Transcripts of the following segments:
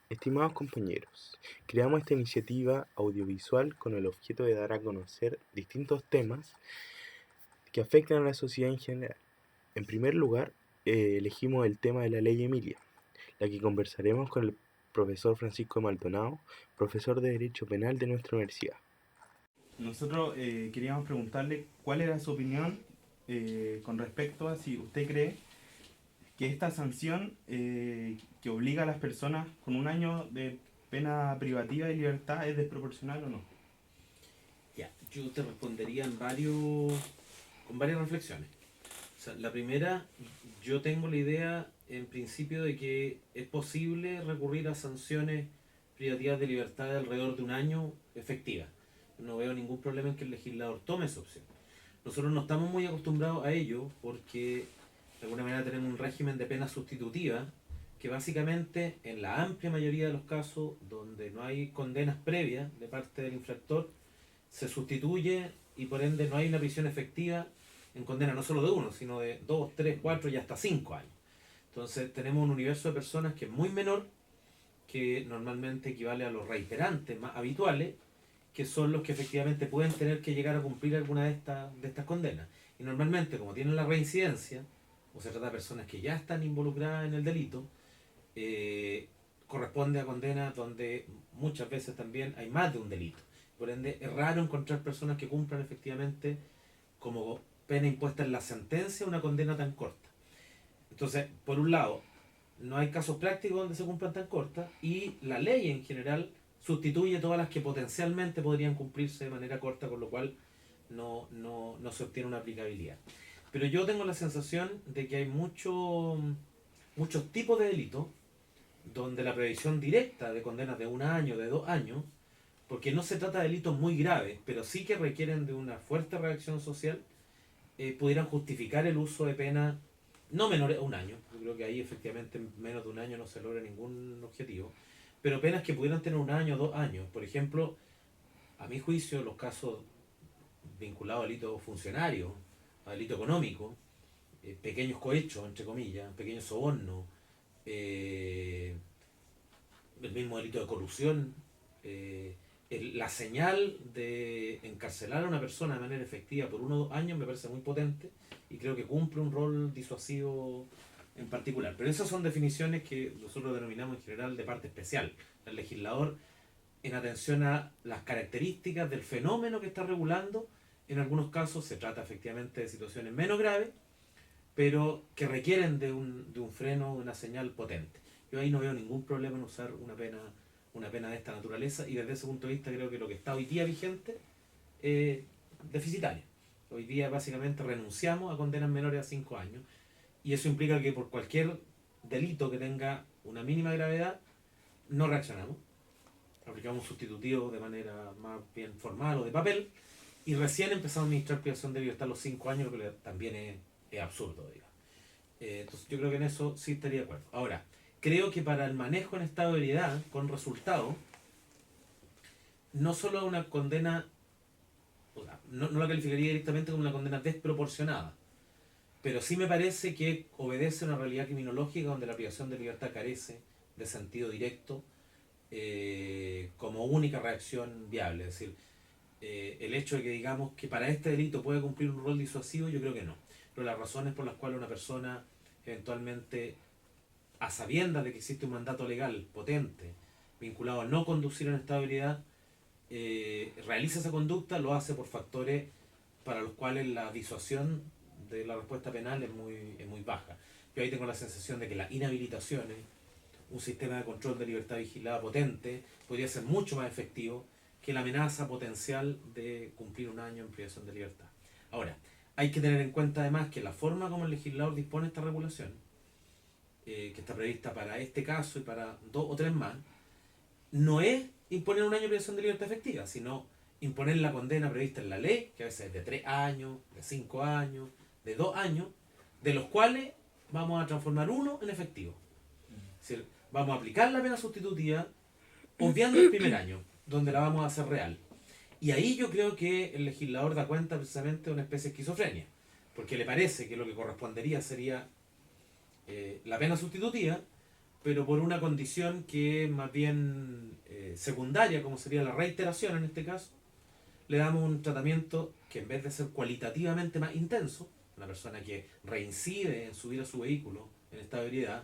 Estimados compañeros, creamos esta iniciativa audiovisual con el objeto de dar a conocer distintos temas que afectan a la sociedad en general. En primer lugar, elegimos el tema de la ley Emilia, la que conversaremos con el profesor Francisco Maldonado, profesor de Derecho Penal de nuestra universidad. Nosotros queríamos preguntarle cuál era su opinión con respecto a si usted cree que esta sanción que obliga a las personas con un año de pena privativa de libertad es desproporcional o no. Ya, yo te respondería con varias reflexiones. O sea, la primera, yo tengo la idea en principio de que es posible recurrir a sanciones privativas de libertad de alrededor de un año efectivas. No veo ningún problema en que el legislador tome esa opción. Nosotros no estamos muy acostumbrados a ello porque de alguna manera tenemos un régimen de pena sustitutiva que básicamente en la amplia mayoría de los casos donde no hay condenas previas de parte del infractor se sustituye y por ende no hay una prisión efectiva en condena no solo de uno, sino de 2, 3, 4 y hasta 5 años. Entonces tenemos un universo de personas que es muy menor, que normalmente equivale a los reiterantes más habituales, que son los que efectivamente pueden tener que llegar a cumplir alguna de estas condenas. Y normalmente, como tienen la reincidencia, o se trata de personas que ya están involucradas en el delito, eh, corresponde a condenas donde muchas veces también hay más de un delito. Por ende, es raro encontrar personas que cumplan efectivamente como pena impuesta en la sentencia una condena tan corta. Entonces, por un lado, no hay casos prácticos donde se cumplan tan cortas y la ley en general sustituye todas las que potencialmente podrían cumplirse de manera corta, con lo cual no se obtiene una aplicabilidad. Pero yo tengo la sensación de que hay muchos tipos de delitos donde la previsión directa de condenas de un año, de 2 años, porque no se trata de delitos muy graves, pero sí que requieren de una fuerte reacción social, pudieran justificar el uso de penas no menores a un año. Yo creo que ahí efectivamente en menos de un año no se logra ningún objetivo, pero penas que pudieran tener un año o 2 años. Por ejemplo, a mi juicio, los casos vinculados a delitos funcionarios, a delito económico, pequeños cohechos, entre comillas, pequeños sobornos, eh, el mismo delito de corrupción, eh, la señal de encarcelar a una persona de manera efectiva por 1 o 2 años me parece muy potente y creo que cumple un rol disuasivo en particular. Pero esas son definiciones que nosotros denominamos en general de parte especial. El legislador, en atención a las características del fenómeno que está regulando, en algunos casos se trata efectivamente de situaciones menos graves, pero que requieren de un freno, una señal potente. Yo ahí no veo ningún problema en usar una pena de esta naturaleza y desde ese punto de vista creo que lo que está hoy día vigente es deficitario. Hoy día básicamente renunciamos a condenas menores a 5 años y eso implica que por cualquier delito que tenga una mínima gravedad no reaccionamos, aplicamos un sustitutivo de manera más bien formal o de papel y recién empezamos a administrar privación de libertad a los 5 años, lo que también es absurdo, digamos. Entonces yo creo que en eso sí estaría de acuerdo. Ahora, creo que para el manejo en estado de ebriedad con resultado, no solo una condena, o sea, no la calificaría directamente como una condena desproporcionada, pero sí me parece que obedece a una realidad criminológica donde la privación de libertad carece de sentido directo como única reacción viable. Es decir, el hecho de que digamos que para este delito puede cumplir un rol disuasivo, yo creo que no. Pero las razones por las cuales una persona eventualmente, a sabiendas de que existe un mandato legal potente vinculado a no conducir en estabilidad, realiza esa conducta, lo hace por factores para los cuales la disuasión de la respuesta penal es muy baja. Yo ahí tengo la sensación de que las inhabilitaciones, un sistema de control de libertad vigilada potente, podría ser mucho más efectivo que la amenaza potencial de cumplir un año en privación de libertad. Ahora, hay que tener en cuenta además que la forma como el legislador dispone esta regulación, que está prevista para este caso y para 2 o 3 más, no es imponer un año de privación de libertad efectiva, sino imponer la condena prevista en la ley, que a veces es de 3 años, de 5 años, de 2 años, de los cuales vamos a transformar uno en efectivo. Es decir, vamos a aplicar la pena sustitutiva obviando el primer año, donde la vamos a hacer real. Y ahí yo creo que el legislador da cuenta precisamente de una especie de esquizofrenia, porque le parece que lo que correspondería sería la pena sustitutiva, pero por una condición que es más bien secundaria, como sería la reiteración en este caso, le damos un tratamiento que en vez de ser cualitativamente más intenso, una persona que reincide en subir a su vehículo en estado de ebriedad,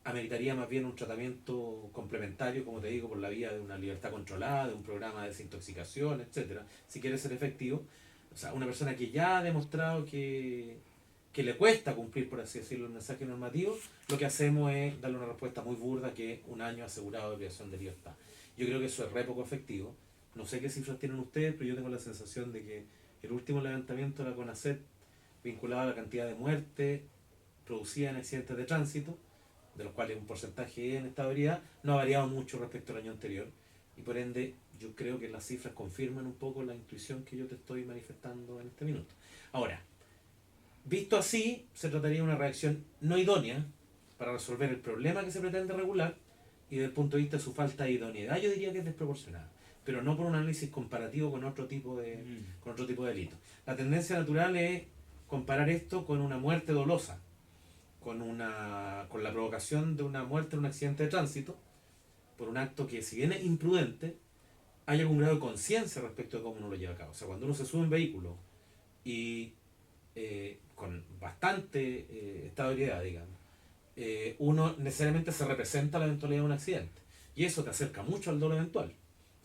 ameritaría más bien un tratamiento complementario, como te digo, por la vía de una libertad controlada, de un programa de desintoxicación, etcétera, si quiere ser efectivo. O sea, una persona que ya ha demostrado que le cuesta cumplir, por así decirlo, el mensaje normativo, lo que hacemos es darle una respuesta muy burda, que es un año asegurado de privación de libertad. Yo creo que eso es re poco efectivo. No sé qué cifras tienen ustedes, pero yo tengo la sensación de que el último levantamiento de la CONACET vinculado a la cantidad de muertes producidas en accidentes de tránsito, de los cuales un porcentaje en estado de ebriedad, no ha variado mucho respecto al año anterior. Y por ende, yo creo que las cifras confirman un poco la intuición que yo te estoy manifestando en este minuto. Ahora, visto así, se trataría de una reacción no idónea para resolver el problema que se pretende regular, y desde el punto de vista de su falta de idoneidad yo diría que es desproporcionada, pero no por un análisis comparativo con otro tipo de delito. La tendencia natural es comparar esto con una muerte dolosa, con la provocación de una muerte en un accidente de tránsito, por un acto que, si bien es imprudente, hay algún grado de conciencia respecto de cómo uno lo lleva a cabo. O sea, cuando uno se sube a un vehículo y con bastante estado de ebriedad, digamos, uno necesariamente se representa la eventualidad de un accidente. Y eso te acerca mucho al dolo eventual.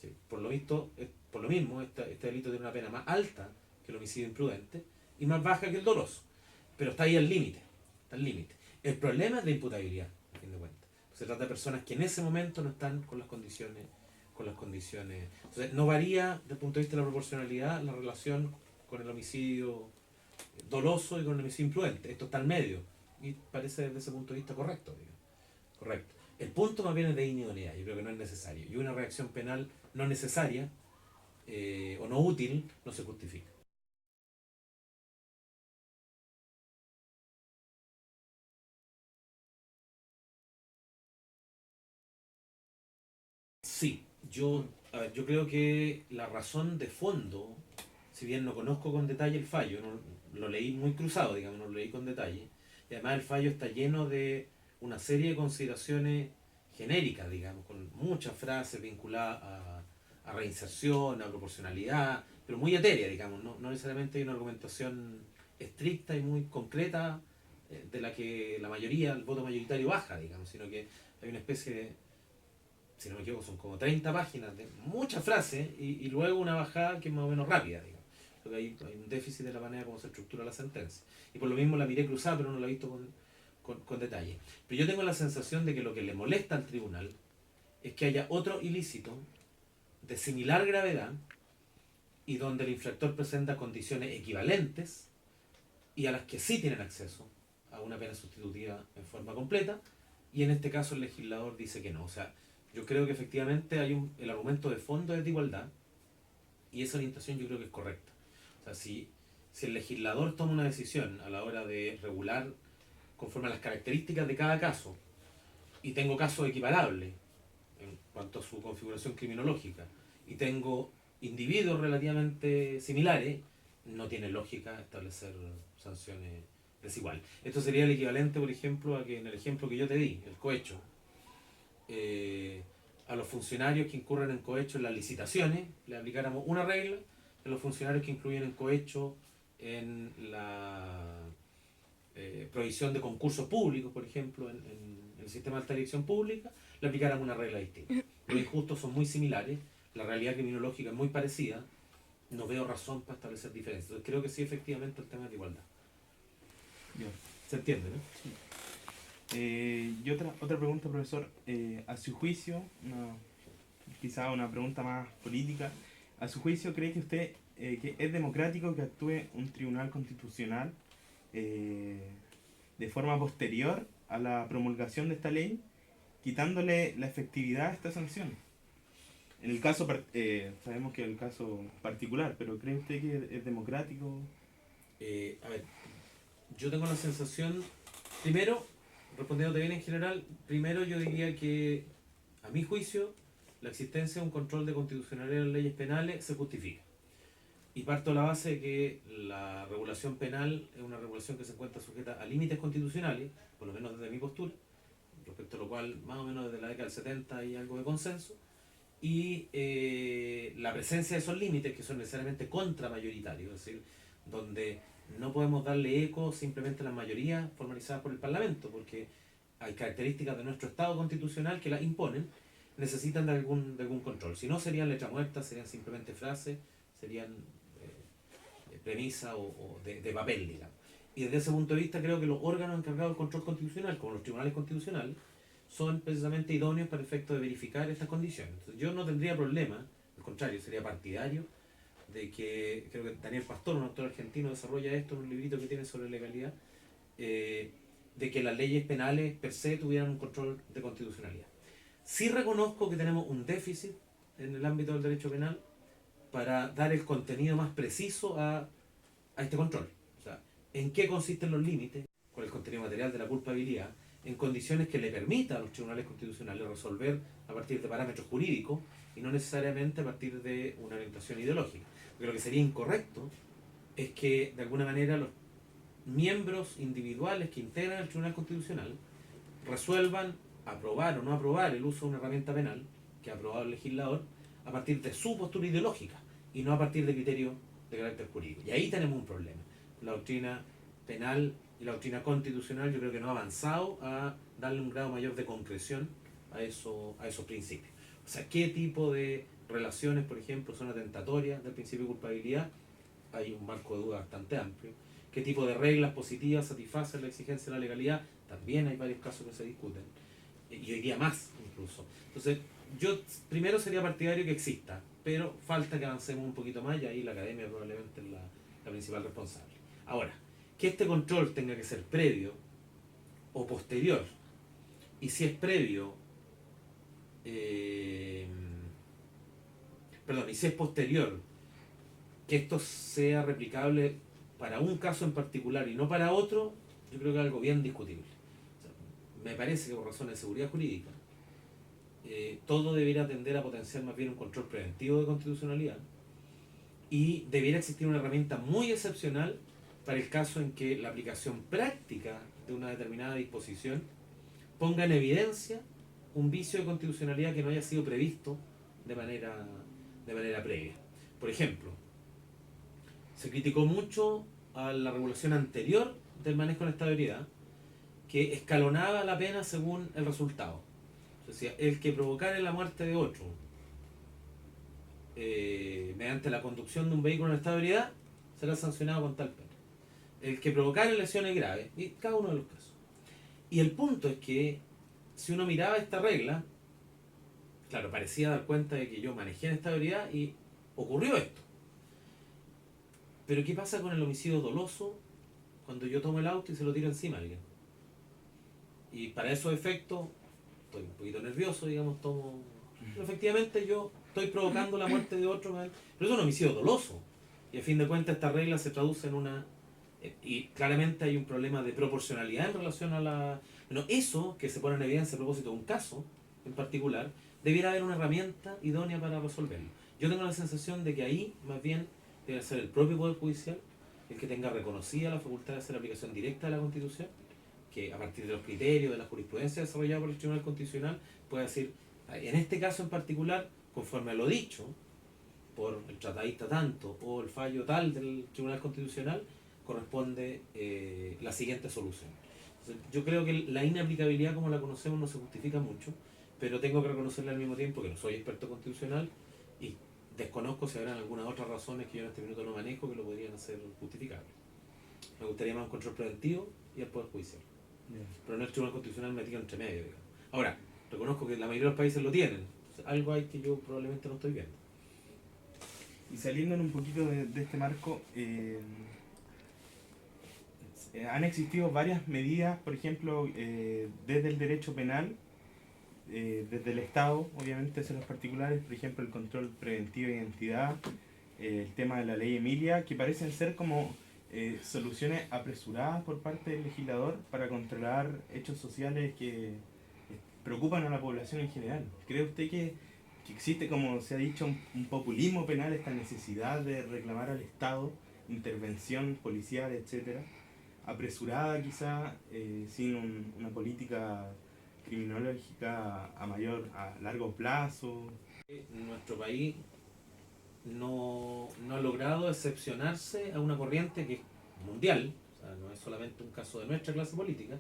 ¿Sí? Por lo visto, por lo mismo, este delito tiene una pena más alta que el homicidio imprudente y más baja que el doloso. Pero está ahí al límite. Está al límite. El problema es de imputabilidad, a fin de cuentas. Se trata de personas que en ese momento no están con las condiciones. Entonces, no varía desde el punto de vista de la proporcionalidad la relación con el homicidio doloso y con el homicidio imprudente. Esto está al medio. Y parece desde ese punto de vista correcto, digamos. Correcto. El punto más bien es de inidoneidad. Yo creo que no es necesario. Y una reacción penal no necesaria o no útil no se justifica. Sí, a ver, yo creo que la razón de fondo, si bien no conozco con detalle el fallo, lo leí muy cruzado, digamos, no lo leí con detalle, y además el fallo está lleno de una serie de consideraciones genéricas, digamos, con muchas frases vinculadas a reinserción, a proporcionalidad, pero muy etérea, digamos, no necesariamente hay una argumentación estricta y muy concreta de la que la mayoría, el voto mayoritario baja, digamos, sino que hay una especie de, si no me equivoco, son como 30 páginas de muchas frases y luego una bajada que es más o menos rápida, digamos. Creo que hay un déficit de la manera como se estructura la sentencia. Y por lo mismo la miré cruzada, pero no la he visto con detalle. Pero yo tengo la sensación de que lo que le molesta al tribunal es que haya otro ilícito de similar gravedad y donde el infractor presenta condiciones equivalentes y a las que sí tienen acceso a una pena sustitutiva en forma completa, y en este caso el legislador dice que no. O sea, yo creo que efectivamente el argumento de fondo es de igualdad y esa orientación yo creo que es correcta. O sea, si el legislador toma una decisión a la hora de regular conforme a las características de cada caso, y tengo casos equiparables en cuanto a su configuración criminológica, y tengo individuos relativamente similares, no tiene lógica establecer sanciones desiguales. Esto sería el equivalente, por ejemplo, a que en el ejemplo que yo te di, el cohecho, eh, a los funcionarios que incurren en cohecho en las licitaciones le aplicáramos una regla, a los funcionarios que incluyen en cohecho en la provisión de concursos públicos, por ejemplo, en el sistema de alta dirección pública, le aplicáramos una regla distinta. Los injustos son muy similares, la realidad criminológica es muy parecida, no veo razón para establecer diferencias. Entonces creo que sí, efectivamente, el tema es de igualdad. Ya. ¿Se entiende, no? Sí. Y otra pregunta, profesor. A su juicio, quizá una pregunta más política. A su juicio, ¿cree que usted que es democrático que actúe un tribunal constitucional eh, de forma posterior a la promulgación de esta ley, quitándole la efectividad a esta sanción? En el caso, sabemos que es el caso particular, pero ¿cree usted que es democrático? A ver, yo tengo la sensación, primero, respondiéndote bien en general, primero yo diría que, a mi juicio, la existencia de un control de constitucionalidad de las leyes penales se justifica. Y parto de la base de que la regulación penal es una regulación que se encuentra sujeta a límites constitucionales, por lo menos desde mi postura, respecto a lo cual más o menos desde la década del 70 hay algo de consenso, y la presencia de esos límites que son necesariamente contramayoritarios, es decir, donde no podemos darle eco simplemente a las mayorías formalizadas por el Parlamento, porque hay características de nuestro Estado constitucional que las imponen, necesitan de algún control. Si no, serían letra muerta, serían simplemente frases, serían premisas o de papel, digamos. Y desde ese punto de vista creo que los órganos encargados del control constitucional, como los tribunales constitucionales, son precisamente idóneos para el efecto de verificar estas condiciones. Entonces, yo no tendría problema, al contrario, sería partidario de que, creo que Daniel Pastor, un autor argentino, desarrolla esto en un librito que tiene sobre legalidad, de que las leyes penales per se tuvieran un control de constitucionalidad. Sí reconozco que tenemos un déficit en el ámbito del derecho penal para dar el contenido más preciso a este control. O sea, en qué consisten los límites, con el contenido material de la culpabilidad, en condiciones que le permita a los tribunales constitucionales resolver a partir de parámetros jurídicos y no necesariamente a partir de una orientación ideológica. Porque lo que sería incorrecto es que, de alguna manera, los miembros individuales que integran el Tribunal Constitucional resuelvan aprobar o no aprobar el uso de una herramienta penal que ha aprobado el legislador a partir de su postura ideológica y no a partir de criterios de carácter jurídico. Y ahí tenemos un problema. La doctrina penal y la doctrina constitucional yo creo que no ha avanzado a darle un grado mayor de concreción a esos principios. O sea, ¿qué tipo de relaciones, por ejemplo, son atentatorias del principio de culpabilidad? Hay un marco de duda bastante amplio. ¿Qué tipo de reglas positivas satisfacen la exigencia de la legalidad? También hay varios casos que se discuten. Y hoy día más, incluso. Entonces, yo primero sería partidario que exista, pero falta que avancemos un poquito más y ahí la academia probablemente es la principal responsable. Ahora, que este control tenga que ser previo o posterior, y si es previo, y si es posterior, que esto sea replicable para un caso en particular y no para otro, yo creo que es algo bien discutible. O sea, me parece que por razones de seguridad jurídica, todo debiera tender a potenciar más bien un control preventivo de constitucionalidad y debiera existir una herramienta muy excepcional para el caso en que la aplicación práctica de una determinada disposición ponga en evidencia un vicio de constitucionalidad que no haya sido previsto de manera previa. Por ejemplo, se criticó mucho a la regulación anterior del manejo de la estabilidad, que escalonaba la pena según el resultado. O sea, el que provocara la muerte de otro mediante la conducción de un vehículo en estabilidad será sancionado con tal pena. El que provocara lesiones graves, y cada uno de los casos. Y el punto es que si uno miraba esta regla, claro, parecía dar cuenta de que yo manejé en estabilidad y ocurrió esto. Pero ¿qué pasa con el homicidio doloso cuando yo tomo el auto y se lo tiro encima a alguien? Y para esos efectos, estoy un poquito nervioso, digamos, tomo... Pero efectivamente yo estoy provocando la muerte de otro, pero es un homicidio doloso. Y a fin de cuentas esta regla se traduce en una... Y claramente hay un problema de proporcionalidad en relación a la... Bueno, eso que se pone en evidencia a propósito de un caso en particular, debiera haber una herramienta idónea para resolverlo. Yo tengo la sensación de que ahí, más bien, debe ser el propio Poder Judicial el que tenga reconocida la facultad de hacer aplicación directa de la Constitución, que a partir de los criterios de la jurisprudencia desarrollada por el Tribunal Constitucional puede decir, en este caso en particular, conforme a lo dicho por el tratadista tanto o el fallo tal del Tribunal Constitucional, corresponde la siguiente solución. Entonces, yo creo que la inaplicabilidad como la conocemos no se justifica mucho, pero tengo que reconocerle al mismo tiempo que no soy experto constitucional y desconozco si habrán algunas otras razones que yo en este minuto no manejo que lo podrían hacer justificables. Me gustaría más un control preventivo y el Poder Judicial. Pero no el Tribunal Constitucional metido entre medio, digamos. Ahora, reconozco que la mayoría de los países lo tienen. Algo hay que yo probablemente no estoy viendo. Y saliendo un poquito de este marco, han existido varias medidas, por ejemplo, desde el derecho penal, desde el Estado, obviamente hacia los particulares, por ejemplo, el control preventivo de identidad, el tema de la ley Emilia, que parecen ser como soluciones apresuradas por parte del legislador para controlar hechos sociales que preocupan a la población en general. ¿Cree usted que existe, como se ha dicho, un populismo penal, esta necesidad de reclamar al Estado intervención policial, etcétera, apresurada quizá, sin una política criminológica a largo plazo. Nuestro país no ha logrado excepcionarse a una corriente que es mundial, o sea, no es solamente un caso de nuestra clase política,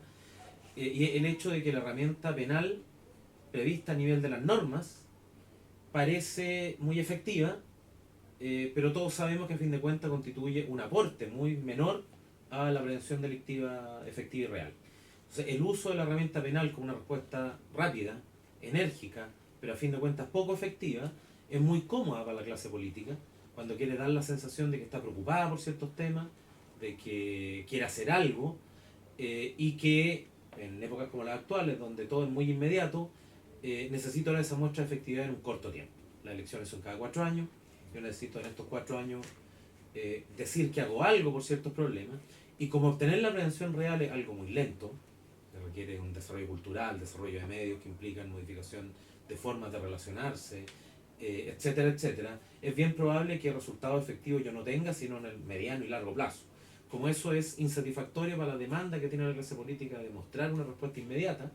y el hecho de que la herramienta penal prevista a nivel de las normas parece muy efectiva, pero todos sabemos que a fin de cuentas constituye un aporte muy menor a la prevención delictiva efectiva y real. Entonces, el uso de la herramienta penal como una respuesta rápida, enérgica, pero a fin de cuentas poco efectiva, es muy cómoda para la clase política cuando quiere dar la sensación de que está preocupada por ciertos temas, de que quiere hacer algo, y que en épocas como las actuales, donde todo es muy inmediato, necesito dar esa muestra de efectividad en un corto tiempo. Las elecciones son cada 4 años, yo necesito en estos 4 años decir que hago algo por ciertos problemas, y como obtener la prevención real es algo muy lento, que requiere un desarrollo cultural, desarrollo de medios que implican modificación de formas de relacionarse, etcétera, etcétera, es bien probable que resultados efectivos yo no tenga, sino en el mediano y largo plazo. Como eso es insatisfactorio para la demanda que tiene la clase política de mostrar una respuesta inmediata,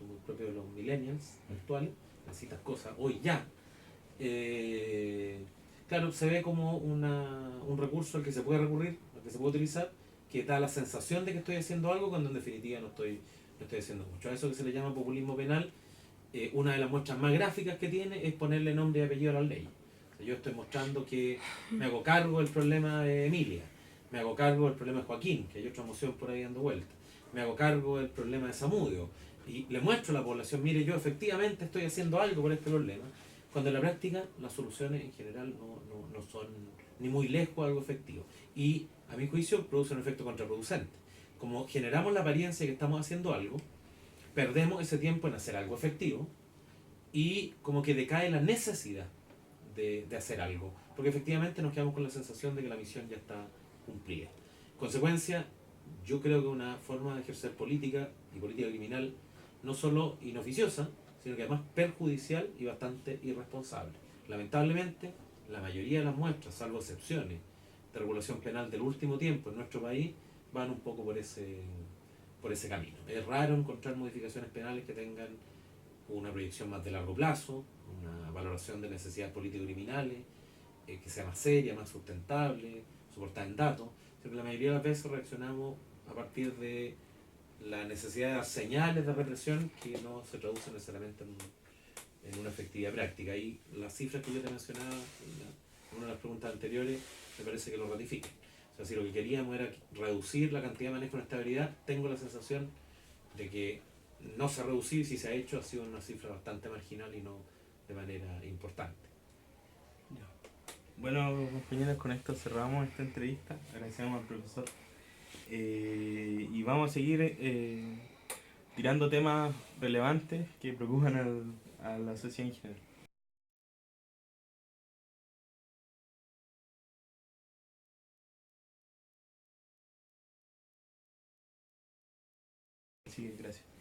muy propio de los millennials actuales, necesitas cosas hoy ya. Claro, se ve como un recurso al que se puede recurrir, al que se puede utilizar, que da la sensación de que estoy haciendo algo cuando en definitiva no estoy haciendo mucho. A eso que se le llama populismo penal, una de las muestras más gráficas que tiene es ponerle nombre y apellido a las leyes. O sea, yo estoy mostrando que me hago cargo del problema de Emilia, me hago cargo del problema de Joaquín, que hay otra moción por ahí dando vuelta, me hago cargo del problema de Zamudio, y le muestro a la población, mire, yo efectivamente estoy haciendo algo por este problema, cuando en la práctica las soluciones en general no son ni muy lejos algo efectivo. Y a mi juicio produce un efecto contraproducente. Como generamos la apariencia de que estamos haciendo algo, perdemos ese tiempo en hacer algo efectivo y como que decae la necesidad de hacer algo, porque efectivamente nos quedamos con la sensación de que la misión ya está cumplida. Consecuencia, yo creo que una forma de ejercer política y política criminal no solo inoficiosa, sino que además perjudicial y bastante irresponsable. Lamentablemente, la mayoría de las muestras, salvo excepciones de regulación penal del último tiempo en nuestro país, van un poco por ese camino. Es raro encontrar modificaciones penales que tengan una proyección más de largo plazo, una valoración de necesidades político-criminales, que sea más seria, más sustentable, soportada en datos. La mayoría de las veces reaccionamos a partir de la necesidad de dar señales de represión que no se traducen necesariamente en una efectividad práctica. Y las cifras que yo te mencionaba en una de las preguntas anteriores me parece que lo ratifican. O sea, si lo que queríamos era reducir la cantidad de manejo de estabilidad, tengo la sensación de que no se ha reducido, y si se ha hecho ha sido una cifra bastante marginal y no de manera importante. Bueno, compañeros, con esto cerramos esta entrevista. Agradecemos al profesor. Y vamos a seguir tirando temas relevantes que preocupan a la sociedad en general. Así que gracias.